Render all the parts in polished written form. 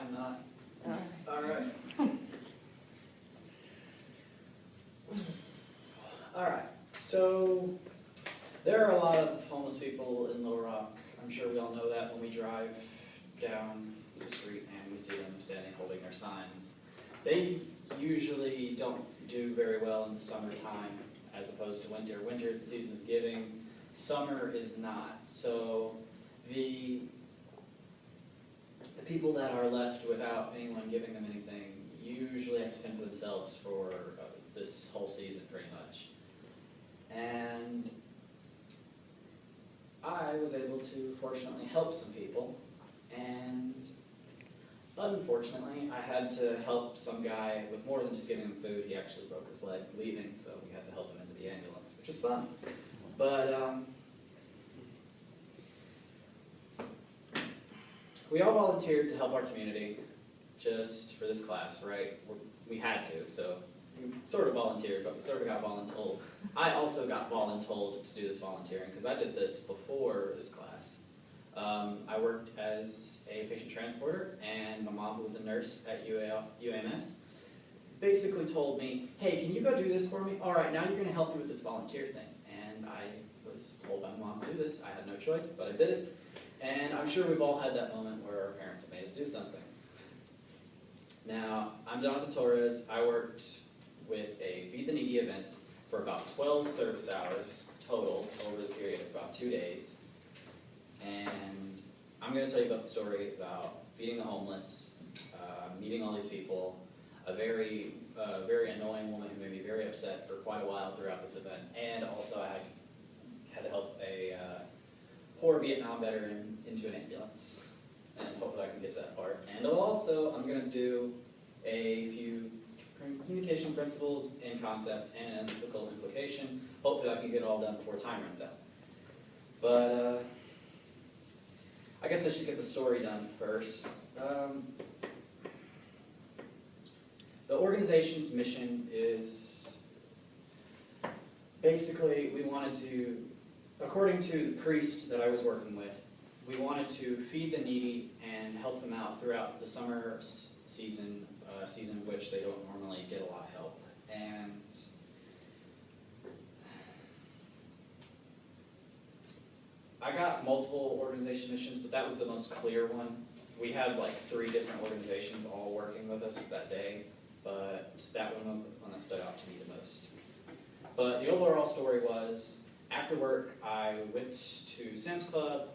I'm not. All right. All right. So there are a lot of homeless people in Little Rock. I'm sure we all know that when we drive down the street and we see them standing holding their signs. They usually don't do very well in the summertime as opposed to winter. Winter is the season of giving. Summer is not. So the people that are left without anyone giving them anything usually have to fend for themselves for this whole season pretty much. And I was able to fortunately help some people, and unfortunately I had to help some guy with more than just giving him food. He actually broke his leg leaving, so we had to help him into the ambulance, which was fun. But we all volunteered to help our community just for this class, right? We had to, so we sort of volunteered, but we sort of got voluntold. I also got voluntold to do this volunteering because I did this before this class. I worked as a patient transporter, and my mom, who was a nurse at UAMS, basically told me, hey, can you go do this for me? All right, now you're going to help me with this volunteer thing. And I was told by my mom to do this. I had no choice, but I did it. And I'm sure we've all had that moment where our parents have made us do something. Now, I'm Johnathan Torres. I worked with a Feed the Needy event for about 12 service hours total over the period of about 2 days. And I'm going to tell you about the story about feeding the homeless, meeting all these people, a very annoying woman who made me very upset for quite a while throughout this event, and also I had to help a poor Vietnam veteran into an ambulance, and hopefully I can get to that part. And also, I'm going to do a few communication principles and concepts and an ethical implication. Hopefully I can get it all done before time runs out. But I guess I should get the story done first. The organization's mission is basically we wanted to, according to the priest that I was working with, we wanted to feed the needy and help them out throughout the summer season, season in which they don't normally get a lot of help. And I got multiple organization missions, but that was the most clear one. We had like 3 different organizations all working with us that day, but that one was the one that stood out to me the most. But the overall story was, after work, I went to Sam's Club.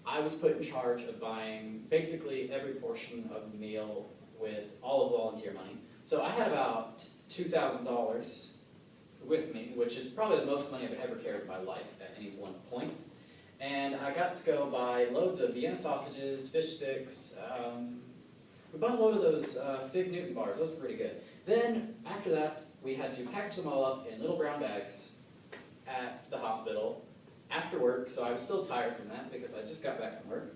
I was put in charge of buying basically every portion of the meal with all of the volunteer money. So I had about $2,000 with me, which is probably the most money I've ever carried in my life at any one point. And I got to go buy loads of Vienna sausages, fish sticks. We bought a load of those Fig Newton bars. Those were pretty good. Then, after that, we had to package them all up in little brown bags at the hospital after work, so I was still tired from that because I just got back from work.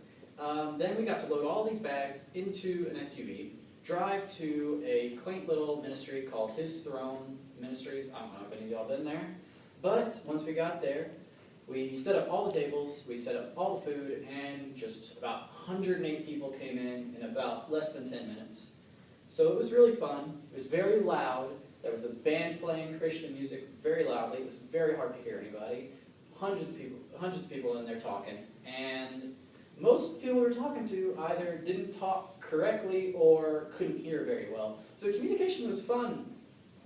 Then we got to load all these bags into an SUV, drive to a quaint little ministry called His Throne Ministries. I don't know if any of y'all been there. But once we got there, we set up all the tables, we set up all the food, and just about 108 people came in about less than 10 minutes. So it was really fun. It was very loud. There was a band playing Christian music very loudly. It was very hard to hear anybody. Hundreds of people in there talking. And most people we were talking to either didn't talk correctly or couldn't hear very well. So communication was fun,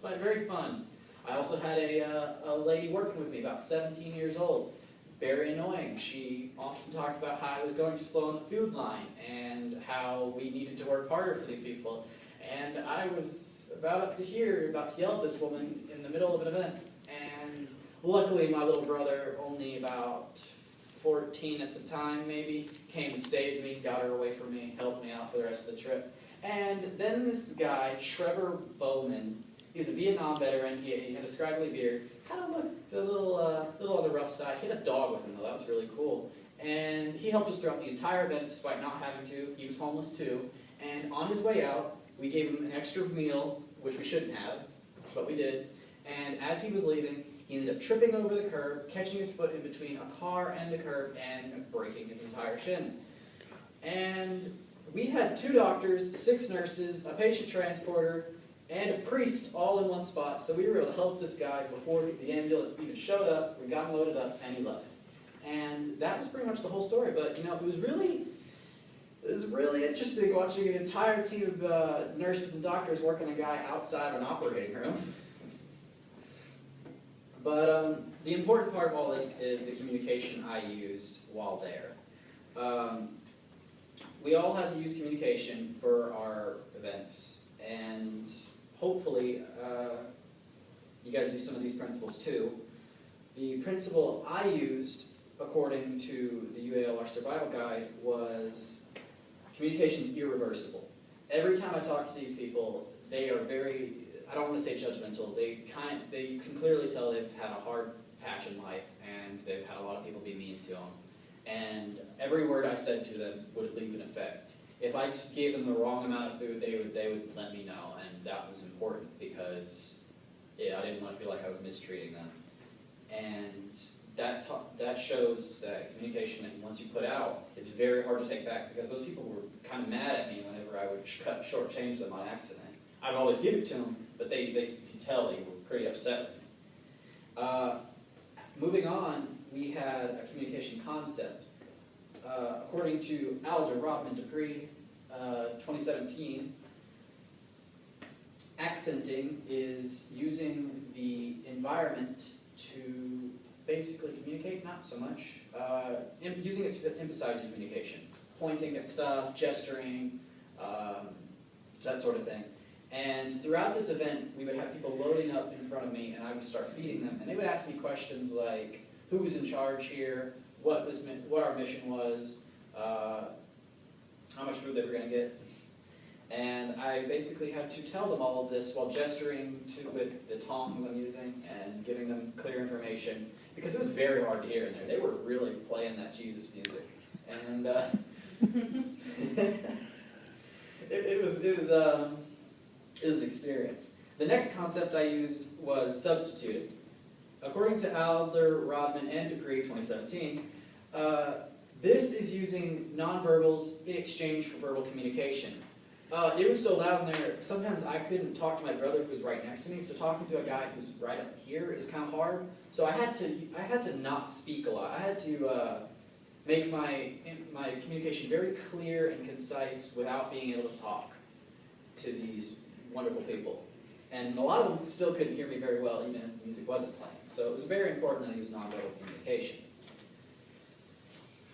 very fun. I also had a lady working with me, about 17 years old, very annoying. She often talked about how I was going too slow on the food line and how we needed to work harder for these people. And I was about to yell at this woman in the middle of an event. And luckily my little brother, only about 14 at the time maybe, came and saved me, got her away from me, helped me out for the rest of the trip. And then this guy, Trevor Bowman, he's a Vietnam veteran. He had a scraggly beard. Kind of looked a little on the rough side. He had a dog with him, though. That was really cool. And he helped us throughout the entire event, despite not having to. He was homeless, too. And on his way out, we gave him an extra meal, which we shouldn't have, but we did. And as he was leaving, he ended up tripping over the curb, catching his foot in between a car and the curb, and breaking his entire shin. And we had 2 doctors, 6 nurses, a patient transporter, and a priest all in one spot. So we were able to help this guy before the ambulance even showed up. We got him loaded up, and he left. And that was pretty much the whole story. But, you know, it was really interesting watching an entire team of nurses and doctors working a guy outside an operating room. But the important part of all this is the communication I used while there. We all had to use communication for our events, and hopefully you guys use some of these principles too. The principle I used, according to the UALR Survival Guide, was communication is irreversible. Every time I talk to these people, they are very, I don't want to say judgmental, they can clearly tell they've had a hard patch in life, and they've had a lot of people be mean to them. And every word I said to them would leave an effect. If I gave them the wrong amount of food, they would let me know, and that was important because I didn't want to feel like I was mistreating them. And that shows that communication, and once you put out, it's very hard to take back, because those people were kind of mad at me whenever I would shortchange them on accident. I'd always give it to them, but they could tell they were pretty upset with me. Moving on, we had a communication concept. According to Alder, Rodman, Dupree, 2017, accenting is using the environment to basically communicate, not so much, using it to emphasize your communication, pointing at stuff, gesturing, that sort of thing. And throughout this event, we would have people loading up in front of me, and I would start feeding them, and they would ask me questions like, who was in charge here, what our mission was, how much food they were going to get. And I basically had to tell them all of this while gesturing with the tongs I'm using and giving them clear information, because it was very hard to hear in there. They were really playing that Jesus music. And it was an experience. The next concept I used was substituting. According to Alder, Rodman, and Dupree, 2017, this is using nonverbals in exchange for verbal communication. It was so loud in there, sometimes I couldn't talk to my brother who was right next to me, so talking to a guy who's right up here is kind of hard. So I had to not speak a lot. I had to make my communication very clear and concise without being able to talk to these wonderful people. And a lot of them still couldn't hear me very well, even if the music wasn't playing. So it was very important that I use nonverbal communication.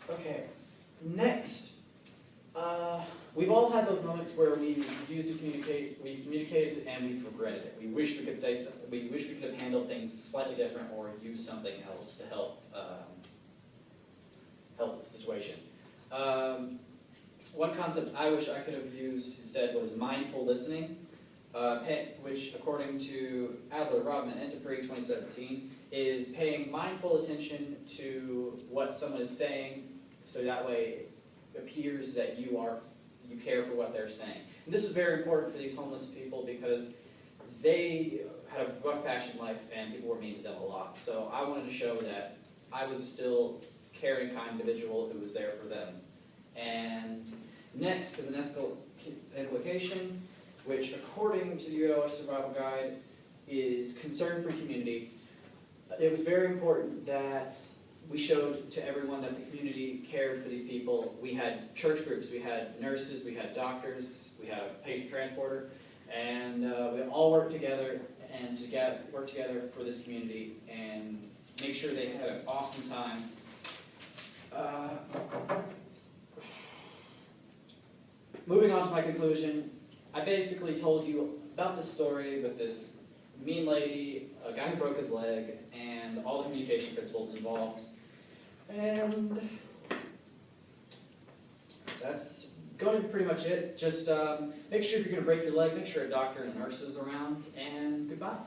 Okay, next. We've all had those moments where we used to communicate, we communicated and we've regretted it. We wish we could say something, we wish we could have handled things slightly different or used something else to help help the situation. One concept I wish I could have used instead was mindful listening, which according to Adler, Rodman, and Dupree 2017 is paying mindful attention to what someone is saying, so that way it appears that you care for what they're saying. And this is very important for these homeless people because they had a rough patch in life and people were mean to them a lot. So I wanted to show that I was still a caring, kind individual who was there for them. And next is an ethical implication, which according to the UALR Survival Guide is concern for community. It was very important that we showed to everyone that the community cared for these people. We had church groups, we had nurses, we had doctors, we had a patient transporter, and we all worked together for this community and make sure they had an awesome time. Moving on to my conclusion, I basically told you about this story with this mean lady, a guy who broke his leg, and all the communication principles involved. And that's going to be pretty much it. Just make sure if you're going to break your leg, make sure a doctor and a nurse is around, and goodbye.